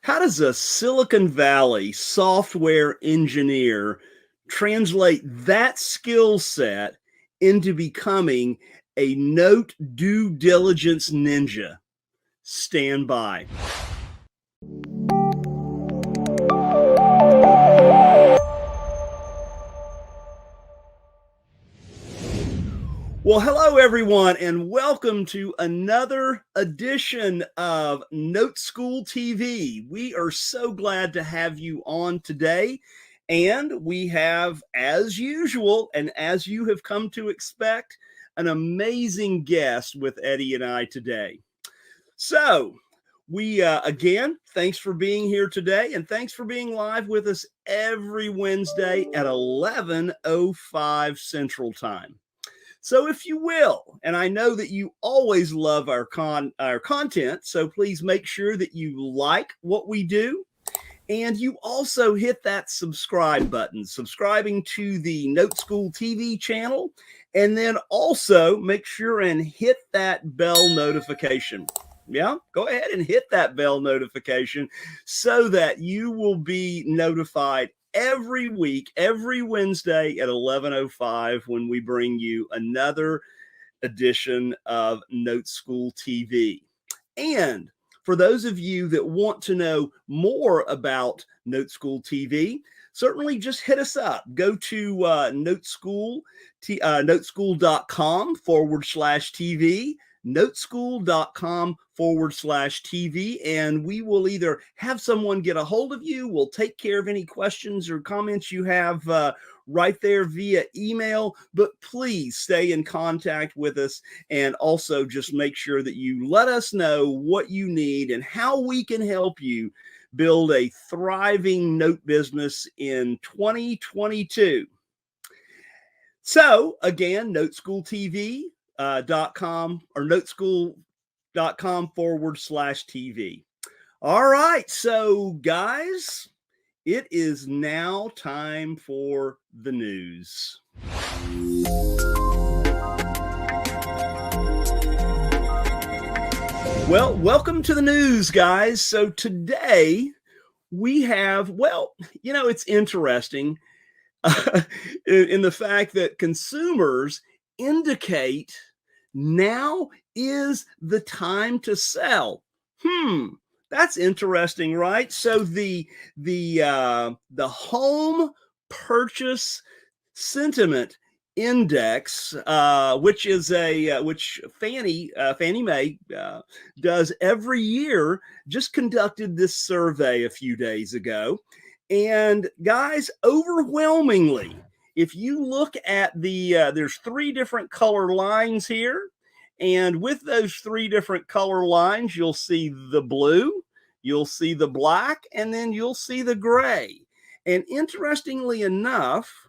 How does a Silicon Valley software engineer translate that skill set into becoming a note due diligence ninja? Stand by. Well, hello, everyone, and welcome to another edition of Note School TV. We are so glad to have you on today. And we have, as usual, and as you have come to expect, an amazing guest with Eddie and I today. So, again, thanks for being here today, and thanks for being live with us every Wednesday at 11:05 Central Time. So if you will, and I know that you always love our content, so please make sure that you like what we do, and you also hit that subscribe button, subscribing to the Note School TV channel, and then also make sure and hit that bell notification. Yeah, go ahead and hit that bell notification so that you will be notified every week, every Wednesday at 11:05 when we bring you another edition of Note School TV. And for those of you that want to know more about Note School TV, certainly just hit us up. Go to noteschool.com/TV, noteschool.com/TV, and we will either have someone get a hold of you, we'll take care of any questions or comments you have right there via email, but please stay in contact with us, and also just make sure that you let us know what you need and how we can help you build a thriving note business in 2022. So again, noteschooltv.com or noteschool.com/TV. All right, so guys, it is now time for the news. Well, welcome to the news, guys. So today we have, it's interesting in the fact that consumers indicate now is the time to sell. That's interesting, right? So the home purchase sentiment index, which Fannie Mae does every year, just conducted this survey a few days ago. And guys, overwhelmingly, if you look at there's three different color lines here. And with those three different color lines, you'll see the blue, you'll see the black, and then you'll see the gray. And interestingly enough,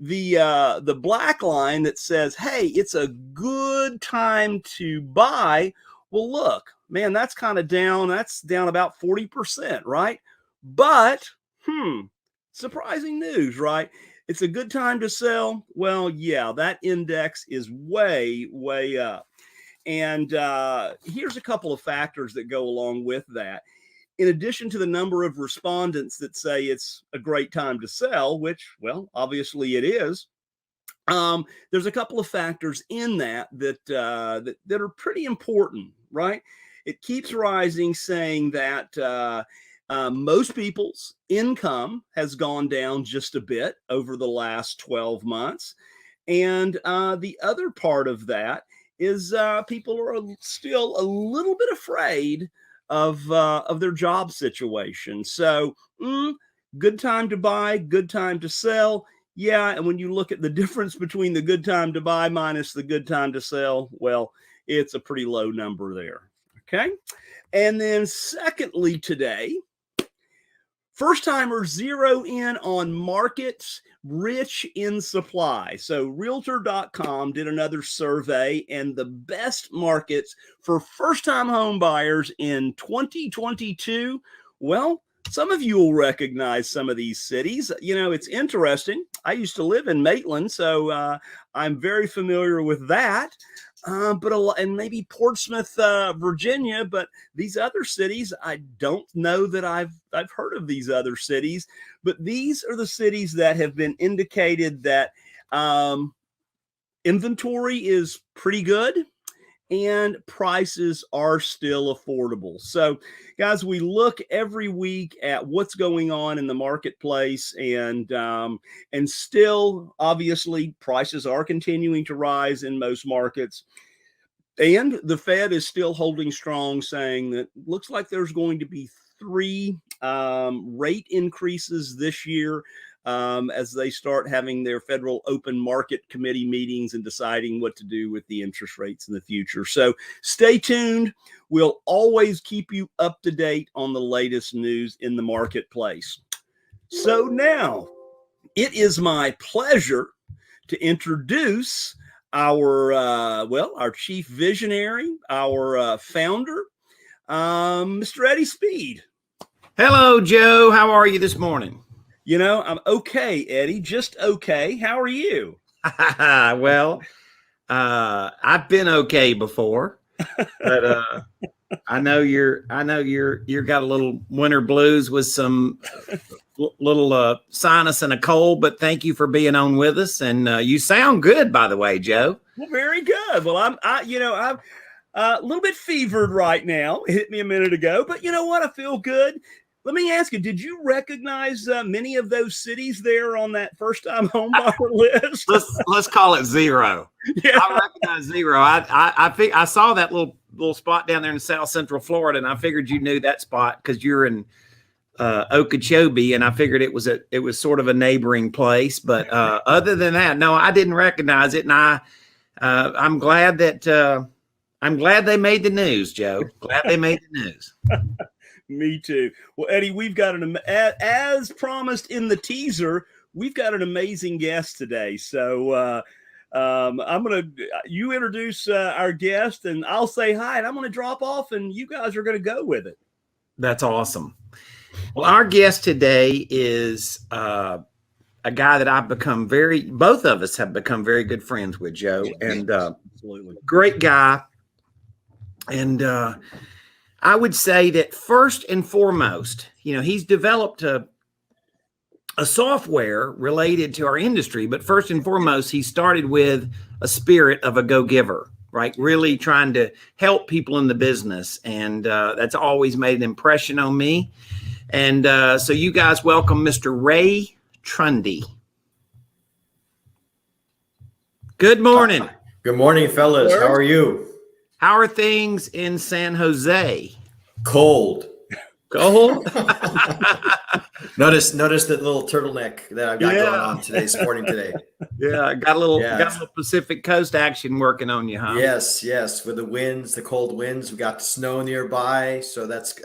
the black line that says, hey, it's a good time to buy. Well, look, man, that's kind of down. That's down about 40%, right? But, surprising news, right? It's a good time to sell. Well, yeah, that index is way, way up. And here's a couple of factors that go along with that. In addition to the number of respondents that say it's a great time to sell, which, well, obviously it is, there's a couple of factors in that are pretty important, right? It keeps rising, saying that most people's income has gone down just a bit over the last 12 months. And the other part of that is people are still a little bit afraid of their job situation. So good time to buy, good time to sell. Yeah, and when you look at the difference between the good time to buy minus the good time to sell, well, it's a pretty low number there. Okay. And then secondly, today, first timers zero in on markets rich in supply. So realtor.com did another survey, and the best markets for first time home buyers in 2022. Well, some of you will recognize some of these cities. You know, it's interesting. I used to live in Maitland, so I'm very familiar with that. but and maybe Portsmouth, Virginia. But these other cities, I don't know that I've heard of these other cities. But these are the cities that have been indicated that inventory is pretty good and prices are still affordable. So, guys, we look every week at what's going on in the marketplace, and still, obviously, prices are continuing to rise in most markets. And the Fed is still holding strong, saying that looks like there's going to be 3 rate increases this year, as they start having their Federal Open Market Committee meetings and deciding what to do with the interest rates in the future. So stay tuned. We'll always keep you up to date on the latest news in the marketplace. So now it is my pleasure to introduce our chief visionary, our founder, Mr. Eddie Speed. Hello, Joe. How are you this morning? You know, I'm okay, Eddie, just okay. How are you? Well, I've been okay before, but I know you're got a little winter blues with some little sinus and a cold, but thank you for being on with us. And you sound good, by the way, Joe. Well, very good. Well, I'm a little bit fevered right now. It hit me a minute ago, but you know what? I feel good. Let me ask you, did you recognize many of those cities there on that first-time homebuyer list? Let's call it 0. Yeah. I recognize 0. I saw that little spot down there in South Central Florida, and I figured you knew that spot because you're in Okeechobee, and I figured it was sort of a neighboring place. But other than that, no, I didn't recognize it, and I'm glad that they made the news, Joe. Glad they made the news. Me too. Well, Eddie, we've got as promised in the teaser, we've got an amazing guest today. So you introduce our guest, and I'll say hi, and I'm going to drop off, and you guys are going to go with it. That's awesome. Well, our guest today is a guy that both of us have become very good friends with, Joe, and absolutely great guy. And I would say that first and foremost, he's developed a software related to our industry, but first and foremost, he started with a spirit of a go-giver, right? Really trying to help people in the business. And that's always made an impression on me. And so you guys welcome Mr. Ray Trounday. Good morning. Good morning, fellas. How are you? How are things in San Jose? Cold. Notice that little turtleneck that I've got going on today, sporting today. Yeah, got a little Pacific Coast action working on you, huh? Yes. With the cold winds, we got the snow nearby, so that's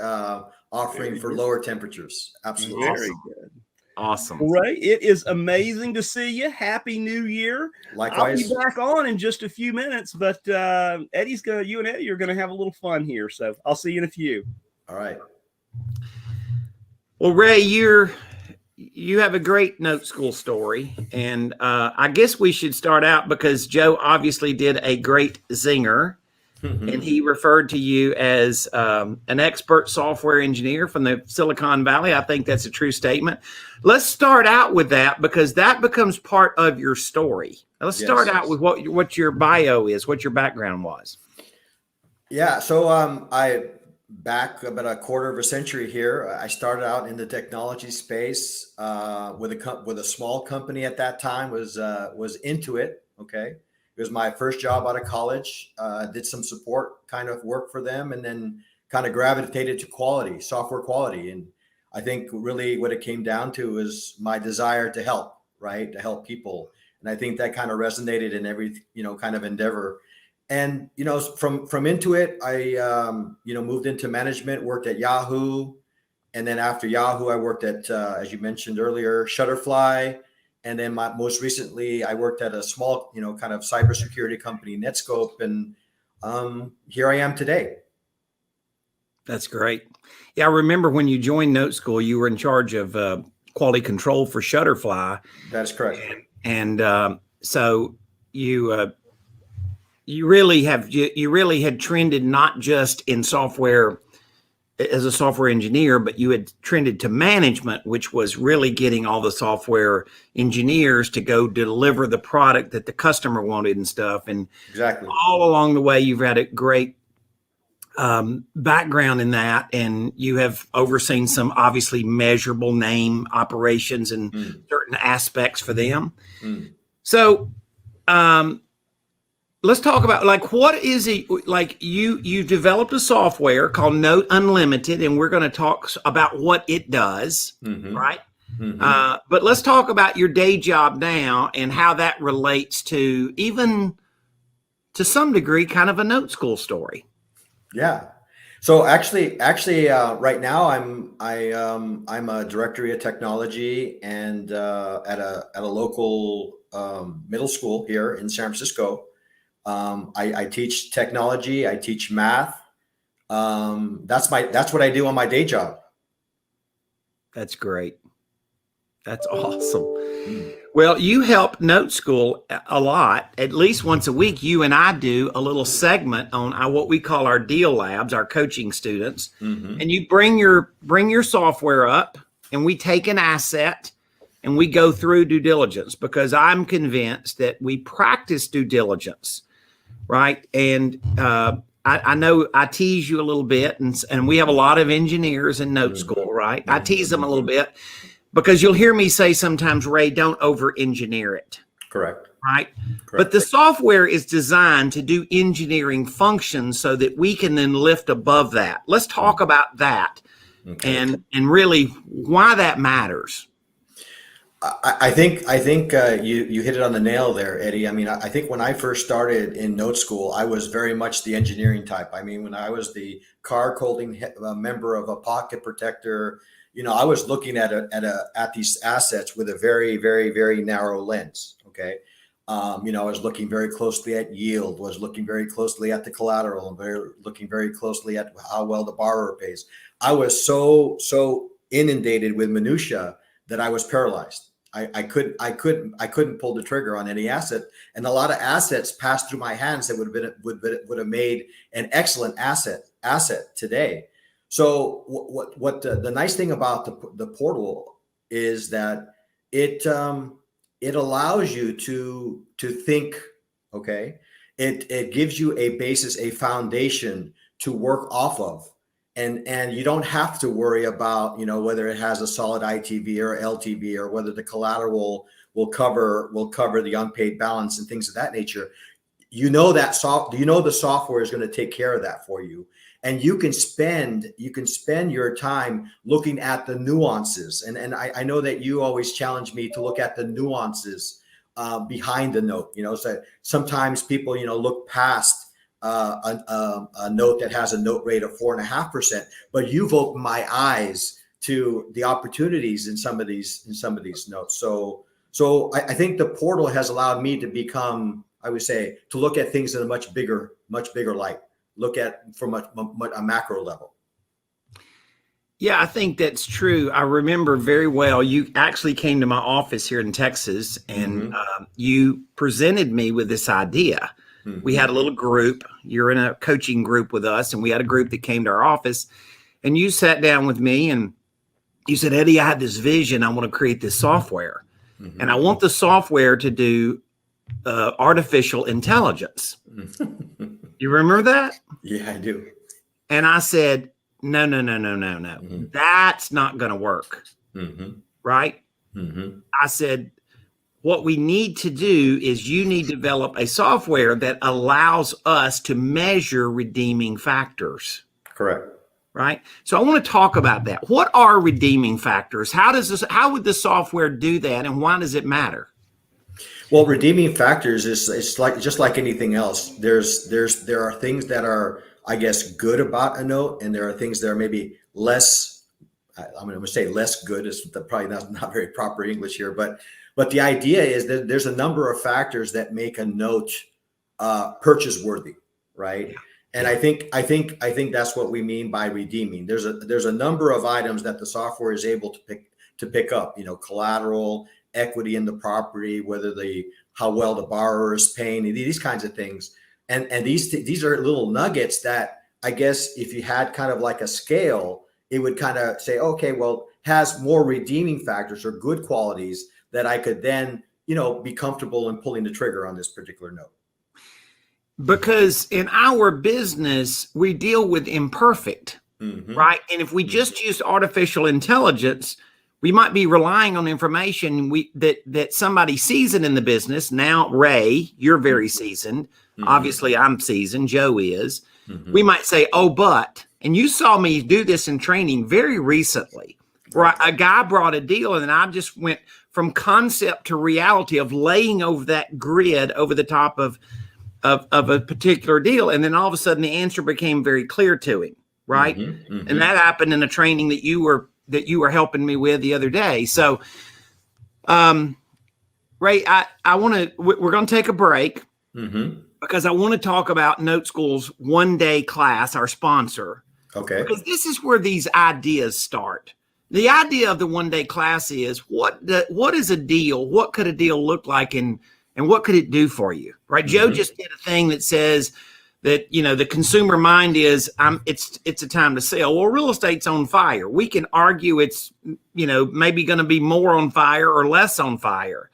offering for lower temperatures. Absolutely. Very good. Awesome. Ray, it is amazing to see you. Happy New Year. Likewise. I'll be back on in just a few minutes, but you and Eddie are going to have a little fun here. So I'll see you in a few. All right. Well, Ray, you have a great note school story, and I guess we should start out because Joe obviously did a great zinger. And he referred to you as an expert software engineer from the Silicon Valley. I think that's a true statement. Let's start out with that because that becomes part of your story. Let's start out with what your bio is, what your background was. Yeah, so I back about a quarter of a century here. I started out in the technology space with a small company at that time. Was Intuit. Okay. It was my first job out of college. Did some support kind of work for them, and then kind of gravitated to software quality. And I think really what it came down to is my desire to help, right? To help people. And I think that kind of resonated in every, kind of endeavor. And, from Intuit, I, moved into management, worked at Yahoo. And then after Yahoo, I worked at, as you mentioned earlier, Shutterfly. And then most recently, I worked at a small, kind of cybersecurity company, Netscope, and here I am today. That's great. Yeah, I remember when you joined Note School, you were in charge of quality control for Shutterfly. That's correct. And so you you really had trended not just in software as a software engineer, but you had trended to management, which was really getting all the software engineers to go deliver the product that the customer wanted and stuff. And Exactly. all along the way, you've had a great background in that, and you have overseen some obviously measurable name operations and certain aspects for them. So, let's talk about, like, what is it, like you developed a software called Note Unlimited, and we're going to talk about what it does, right? But let's talk about your day job now and how that relates to, even to some degree, kind of a note school story. Yeah. So actually, right now I'm a directory of technology and at a local middle school here in San Francisco. I teach technology. I teach math. That's what I do on my day job. That's great. That's awesome. Well, you help Note School a lot. At least once a week, you and I do a little segment on what we call our deal labs, our coaching students. And you bring your software up, and we take an asset and we go through due diligence, because I'm convinced that we practice due diligence, right? And I know I tease you a little bit, and we have a lot of engineers in Note School, right? I tease them a little bit, because you'll hear me say sometimes, Ray, don't over-engineer it. Correct. Right? Correct. But the software is designed to do engineering functions so that we can then lift above that. Let's talk about that and really why that matters. I think you hit it on the nail there, Eddie. I mean, I think when I first started in Note School, I was very much the engineering type. I mean, when I was the card holding member of a pocket protector, I was looking at these assets with a very, very, very narrow lens. Okay. I was looking very closely at yield, was looking very closely at the collateral, and looking very closely at how well the borrower pays. I was so inundated with minutia that I was paralyzed. I couldn't pull the trigger on any asset, and a lot of assets passed through my hands that would have made an excellent asset today. So what the nice thing about the portal is that it allows you to think. Okay, it gives you a basis, a foundation to work off of, and you don't have to worry about whether it has a solid ITV or LTV, or whether the collateral will cover the unpaid balance and things of that nature. The software is going to take care of that for you. And you can spend your time looking at the nuances. And I know that you always challenge me to look at the nuances behind the note. So sometimes people, look past a note that has a note rate of 4.5%, but you've opened my eyes to the opportunities in some of these notes. So I think the portal has allowed me to become, I would say, to look at things in a much bigger light. Look at from a macro level. Yeah, I think that's true. I remember very well, you actually came to my office here in Texas, and you presented me with this idea. We had a little group. You're in a coaching group with us, and we had a group that came to our office, and you sat down with me and you said, Eddie, I had this vision. I want to create this software, and I want the software to do artificial intelligence. You remember that? Yeah, I do. And I said, no. That's not going to work. Right? I said, what we need to do is you need to develop a software that allows us to measure redeeming factors. Correct. Right? So I want to talk about that. What are redeeming factors? How would the software do that, and why does it matter? Well, redeeming factors is just like anything else. There are things that are, I guess, good about a note, and there are things that are maybe less. I'm going to say less good is probably not very proper English here, but the idea is that there's a number of factors that make a note purchase worthy, right? And I think that's what we mean by redeeming. There's a number of items that the software is able to pick up. Collateral, equity in the property, how well the borrower is paying, these kinds of things. And these are little nuggets that I guess if you had kind of like a scale, it would kind of say, okay, well, has more redeeming factors or good qualities that I could then, be comfortable in pulling the trigger on this particular note. Because in our business, we deal with imperfect, right? And if we just use artificial intelligence, we might be relying on information that somebody seasoned in the business. Now, Ray, you're very seasoned. Obviously, I'm seasoned. Joe is. We might say, oh, but, and you saw me do this in training very recently, where a guy brought a deal and I just went from concept to reality of laying over that grid over the top of a particular deal. And then all of a sudden the answer became very clear to him. Right. And that happened in a training that you were helping me with the other day. So, Ray, we're going to take a break because I want to talk about Note School's one-day class, our sponsor. Okay. Because this is where these ideas start. The idea of the one-day class is what is a deal? What could a deal look like and what could it do for you? Right. Joe just did a thing that says that, the consumer mind is it's a time to sell. Well, real estate's on fire. We can argue it's, maybe going to be more on fire or less on fire.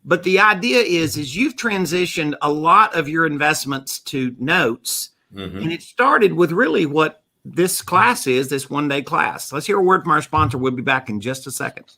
But the idea is you've transitioned a lot of your investments to notes. And it started with really what this class is, this one-day class. Let's hear a word from our sponsor. We'll be back in just a second.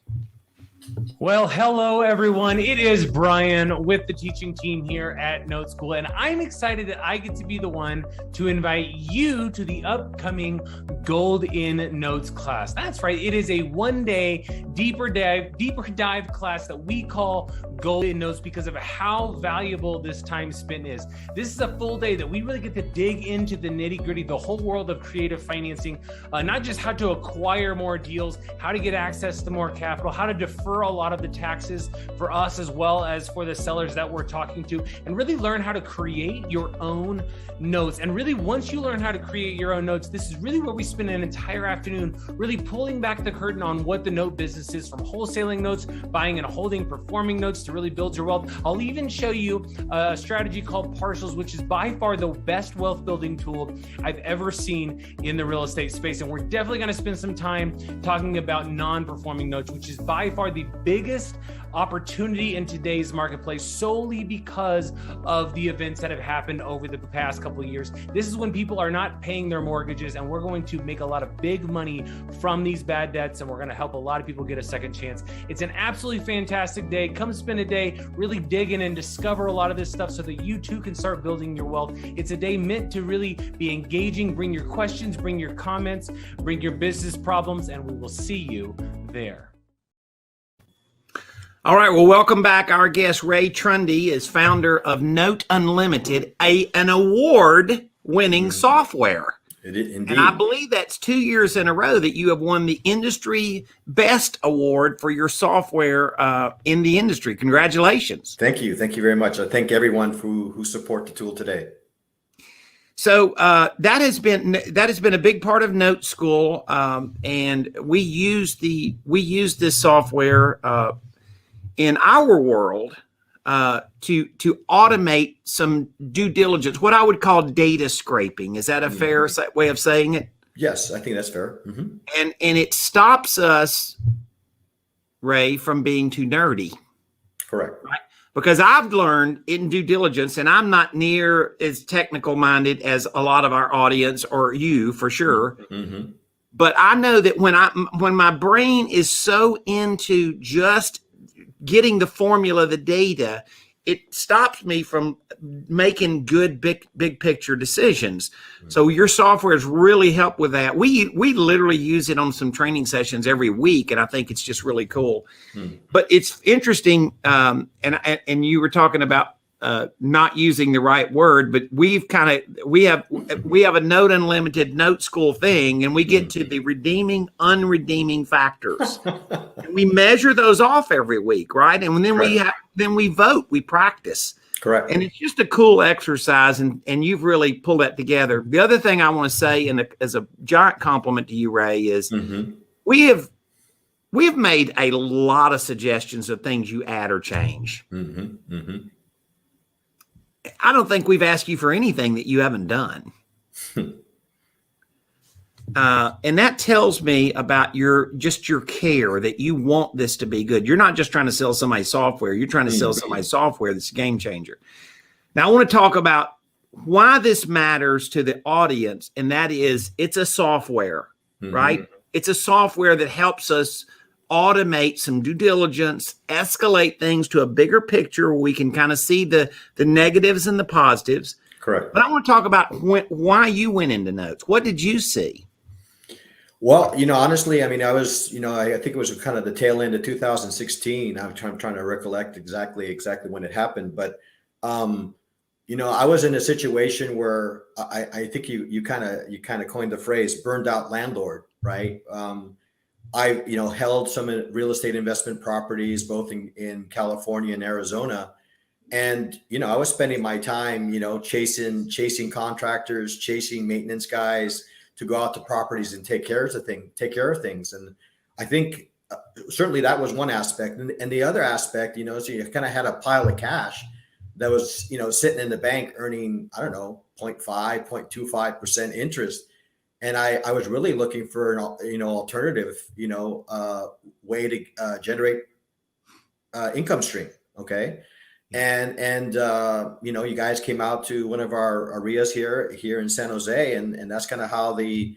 Well, hello, everyone. It is Brian with the teaching team here at Note School, and I'm excited that I get to be the one to invite you to the upcoming Gold in Notes class. That's right. It is a one-day deeper dive class that we call Gold in Notes because of how valuable this time spent is. This is a full day that we really get to dig into the nitty-gritty, the whole world of creative financing, not just how to acquire more deals, how to get access to more capital, how to defer a lot of the taxes for us as well as for the sellers that we're talking to, and really learn how to create your own notes. And really, once you learn how to create your own notes, this is really where we spend an entire afternoon really pulling back the curtain on what the note business is, from wholesaling notes, buying and holding performing notes to really build your wealth. I'll even show you a strategy called partials, which is by far the best wealth building tool I've ever seen in the real estate space. And we're definitely going to spend some time talking about non-performing notes, which is by far the biggest opportunity in today's marketplace, solely because of the events that have happened over the past couple of years. This is when people are not paying their mortgages, and we're going to make a lot of big money from these bad debts, and we're going to help a lot of people get a second chance. It's an absolutely fantastic day. Come spend a day really dig in and discover a lot of this stuff so that you too can start building your wealth. It's a day meant to really be engaging. Bring your questions, bring your comments, bring your business problems, and we will see you there. All right. Well, welcome back. Our guest, Ray Trounday, is founder of Note Unlimited, an award-winning software. Indeed. And I believe that's 2 years in a row that you have won the Industry Best Award for your software in the industry. Congratulations. Thank you. Thank you very much. I thank everyone who support the tool today. So that has been a big part of Note School, and we use this software in our world to automate some due diligence, what I would call data scraping. Is that a fair way of saying it? Yes, I think that's fair. And it stops us, Ray, from being too nerdy. Correct. Right? Because I've learned in due diligence, and I'm not near as technical minded as a lot of our audience or you for sure. But I know that when my brain is so into just getting the formula, the data, it stops me from making good big picture decisions. So your software has really helped with that. We literally use it on some training sessions every week, and I think it's just really cool. But it's interesting, and you were talking about not using the right word, but we have a Note Unlimited Note School thing, and we get to the redeeming, unredeeming factors. And we measure those off every week, right? And then we vote, we practice. Correct. And it's just a cool exercise, and you've really pulled that together. The other thing I want to say, as a giant compliment to you, Ray, is we have made a lot of suggestions of things you add or change. I don't think we've asked you for anything that you haven't done. And that tells me about your care that you want this to be good. You're not just trying to sell somebody software. You're trying to sell somebody software that's a game changer. Now, I want to talk about why this matters to the audience, and that is it's a software, right? It's a software that helps us automate some due diligence, escalate things to a bigger picture where we can kind of see the negatives and the positives. Correct. But I want to talk about why you went into notes. What did you see? Well, honestly, I mean, I was, I think it was kind of the tail end of 2016. I'm trying to recollect exactly when it happened. But, I was in a situation where I think you kind of coined the phrase burned out landlord, right? I, held some real estate investment properties, both in California and Arizona. And, I was spending my time, chasing contractors, chasing maintenance guys to go out to properties and take care of things. And I think certainly that was one aspect. And the other aspect, so you kind of had a pile of cash that was, sitting in the bank earning, I don't know, 0.5, 0.25% interest. And I was really looking for an, alternative, way to generate income stream. Okay. And you guys came out to one of our areas here in San Jose, and that's kind of how the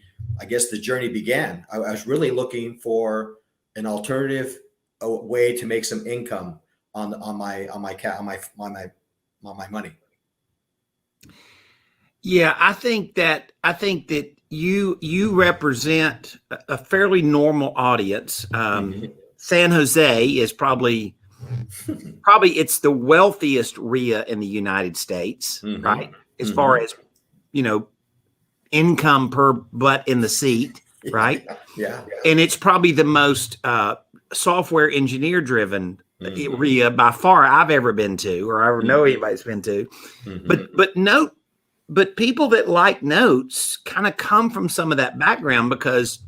journey began. I was really looking for an alternative way to make some income on my money. Yeah, I think that you represent a fairly normal audience. San Jose is probably it's the wealthiest RIA in the United States, right? As far as, income per butt in the seat, right? Yeah. And it's probably the most software engineer driven RIA by far I've ever been to, or I ever know anybody's been to. But people that like notes kind of come from some of that background because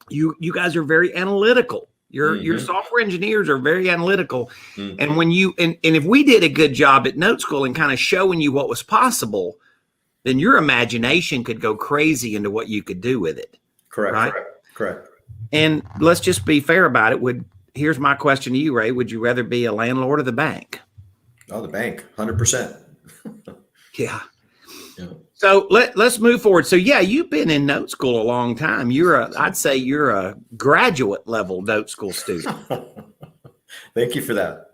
you guys are very analytical. Your software engineers are very analytical. And when and if we did a good job at Note School and kind of showing you what was possible, then your imagination could go crazy into what you could do with it. Correct. Right? Correct. And let's just be fair about it. Here's my question to you, Ray. Would you rather be a landlord or the bank? Oh, the bank, 100%. Yeah. So let's move forward. So yeah, you've been in Note School a long time. I'd say you're a graduate level Note School student. Thank you for that.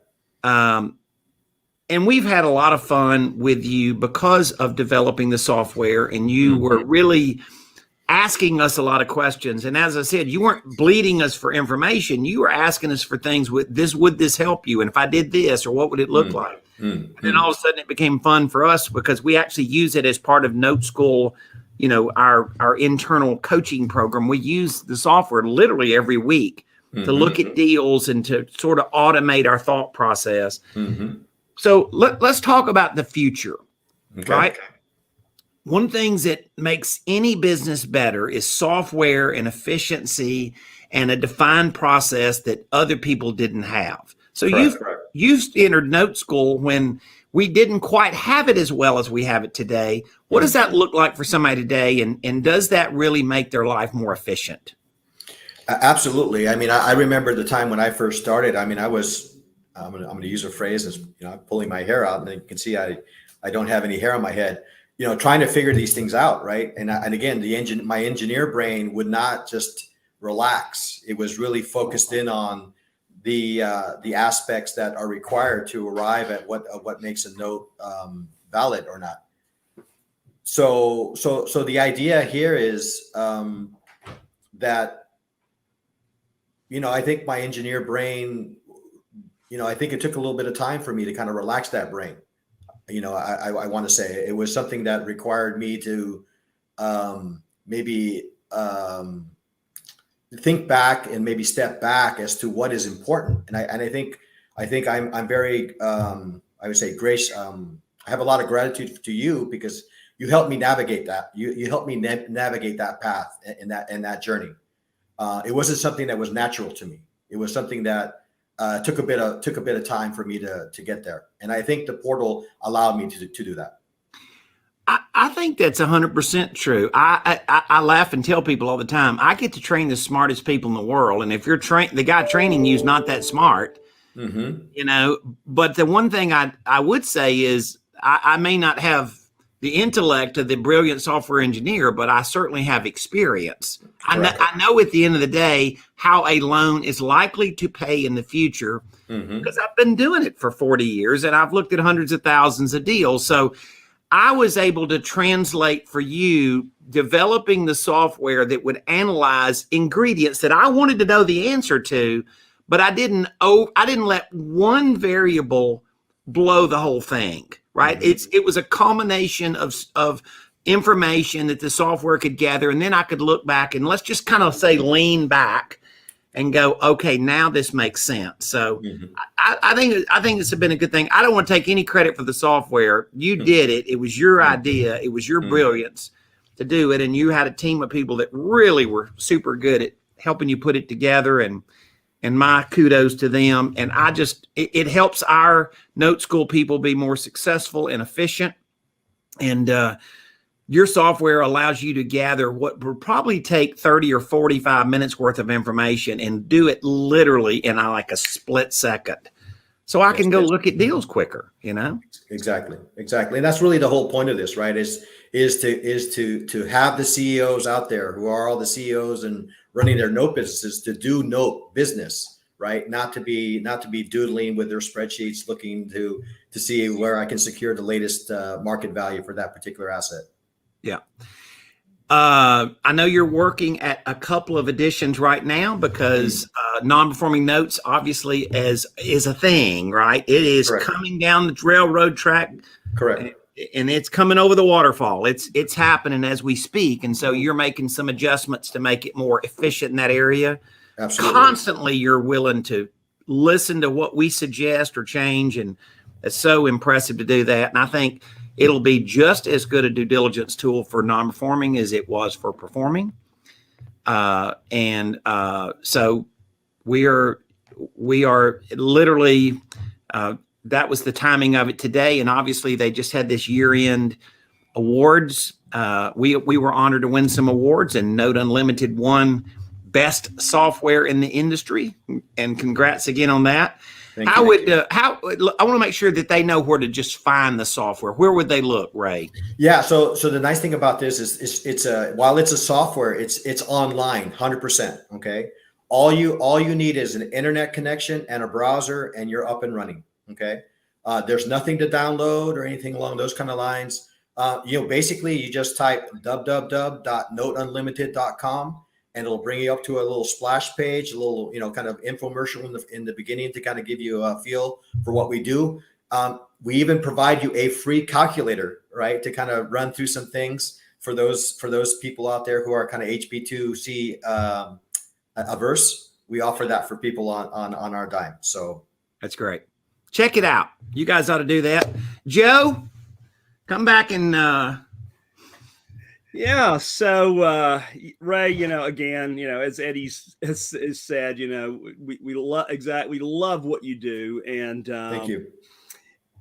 And we've had a lot of fun with you because of developing the software, and you were really asking us a lot of questions. And as I said, you weren't bleeding us for information. You were asking us for things would this help you? And if I did this, or what would it look like? And then all of a sudden it became fun for us because we actually use it as part of Note School, our internal coaching program. We use the software literally every week to look at deals and to sort of automate our thought process. So let's talk about the future, right? One of the things that makes any business better is software and efficiency and a defined process that other people didn't have. So you've entered Note School when we didn't quite have it as well as we have it today. What does that look like for somebody today? And does that really make their life more efficient? Absolutely. I mean, I remember the time when I first started. I mean, I'm going to use a phrase as, I'm pulling my hair out, and you can see I don't have any hair on my head, trying to figure these things out. Right. And again, my engineer brain would not just relax. It was really focused in on the aspects that are required to arrive at what makes a note valid or not. So the idea here is that I think my engineer brain, I think it took a little bit of time for me to kind of relax that brain. I want to say it was something that required me to maybe think back and maybe step back as to what is important. And I think I'm very, I would say, Grace, I have a lot of gratitude to you because you helped me navigate that. You helped me navigate that path in that journey. It wasn't something that was natural to me. It was something that took a bit of time for me to get there. And I think the portal allowed me to do that. I think that's 100% true. I laugh and tell people all the time, I get to train the smartest people in the world. And if you're the guy training you is not that smart, you know, but the one thing I would say is I may not have the intellect of the brilliant software engineer, but I certainly have experience. I know at the end of the day how a loan is likely to pay in the future because I've been doing it for 40 years and I've looked at hundreds of thousands of deals. So I was able to translate for you developing the software that would analyze ingredients that I wanted to know the answer to, but I didn't let one variable blow the whole thing, right? It was a combination of information that the software could gather, and then I could look back and let's just kind of say lean back and go, okay, now this makes sense. So I think it's been a good thing. I don't want to take any credit for the software. You did it. It was your idea. It was your brilliance to do it. And you had a team of people that really were super good at helping you put it together. And my kudos to them. And it helps our note school people be more successful and efficient. And your software allows you to gather what would probably take 30 or 45 minutes worth of information and do it literally in like a split second. So I can go look at deals quicker, you know? Exactly. And that's really the whole point of this, right? Is to have the CEOs out there who are all the CEOs and running their note businesses to do note business, right? Not to be doodling with their spreadsheets, looking to see where I can secure the latest market value for that particular asset. Yeah. I know you're working at a couple of editions right now because non-performing notes obviously is a thing, right? It is coming down the railroad track. Correct. And it's coming over the waterfall. It's happening as we speak. And so you're making some adjustments to make it more efficient in that area. Absolutely. Constantly you're willing to listen to what we suggest or change. And it's so impressive to do that. And I think it'll be just as good a due diligence tool for non-performing as it was for performing. So we are literally, that was the timing of it today. And obviously they just had this year-end awards. We were honored to win some awards, and Note Unlimited won best software in the industry. And congrats again on that. I want to make sure that they know where to just find the software. Where would they look, Ray? Yeah. So the nice thing about this is while it's a software, it's online, 100%. Okay. All you need is an internet connection and a browser, and you're up and running. Okay. There's nothing to download or anything along those kind of lines. Basically you just type www.noteunlimited.com. And it'll bring you up to a little splash page, a little, kind of infomercial in the beginning to kind of give you a feel for what we do. We even provide you a free calculator, right, to kind of run through some things for those people out there who are kind of HB2C averse. We offer that for people on our dime. So that's great. Check it out. You guys ought to do that. Joe, come back and Yeah. So, Ray, again, as Eddie has said, we love what you do. And, thank you.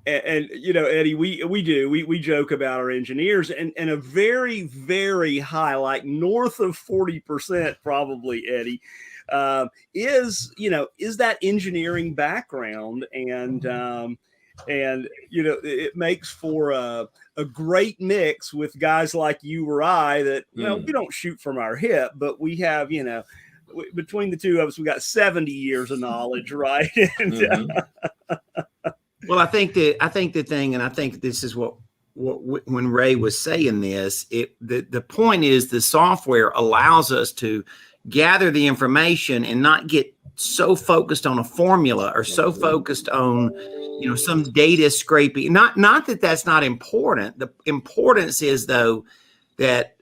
And Eddie, we joke about our engineers and a very, very high, like north of 40% probably, Eddie, is that engineering background. And it makes for a great mix with guys like you or I that, we don't shoot from our hip, but we have, between the two of us, we got 70 years of knowledge, right? And, well, I think the thing, and I think this is what when Ray was saying this, the point is the software allows us to gather the information and not get so focused on a formula or so focused on some data scraping. Not that that's not important. The importance is, though, that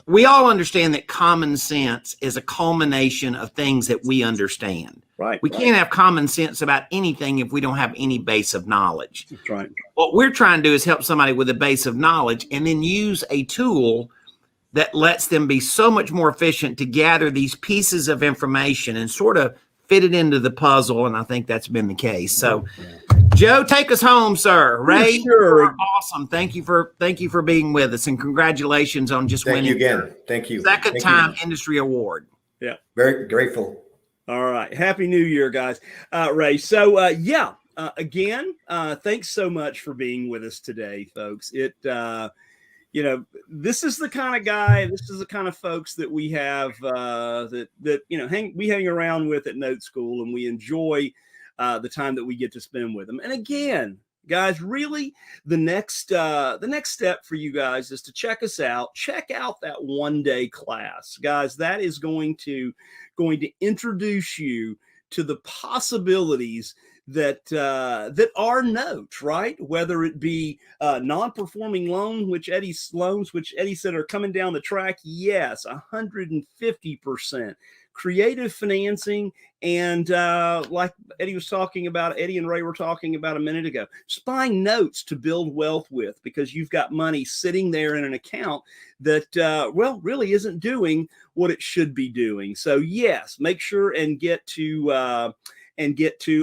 we all understand that common sense is a culmination of things that we understand. Right. We can't have common sense about anything if we don't have any base of knowledge. That's right. What we're trying to do is help somebody with a base of knowledge and then use a tool that lets them be so much more efficient to gather these pieces of information and sort of fit it into the puzzle, and I think that's been the case. So, Joe, take us home, sir. Ray, Sure. you're awesome. Thank you for being with us, and congratulations on just winning. Thank you again. Thank you. Second time industry award. Yeah. Very grateful. All right. Happy New Year, guys. Ray. So, again, thanks so much for being with us today, folks. This is the kind of guy, this is the kind of folks that we have we hang around with at Note School, and we enjoy the time that we get to spend with them. And again, guys, really the next step for you guys is to check us out. Check out that one-day class, guys. That is going to introduce you to the possibilities that are notes, right? Whether it be non-performing loans, which Eddie said are coming down the track. Yes, 150%. Creative financing, and like Eddie and Ray were talking about a minute ago, just buying notes to build wealth with, because you've got money sitting there in an account that really isn't doing what it should be doing. So yes, make sure and get to a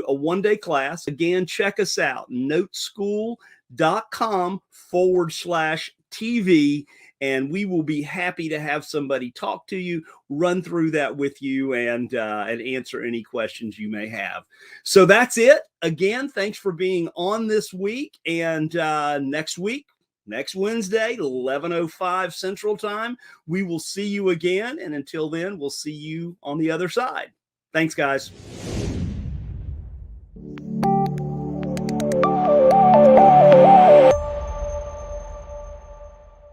one-day class. Again, check us out, noteschool.com/TV. And we will be happy to have somebody talk to you, run through that with you, and answer any questions you may have. So that's it. Again, thanks for being on this week. And next Wednesday, 11:05 Central Time, we will see you again. And until then, we'll see you on the other side. Thanks, guys.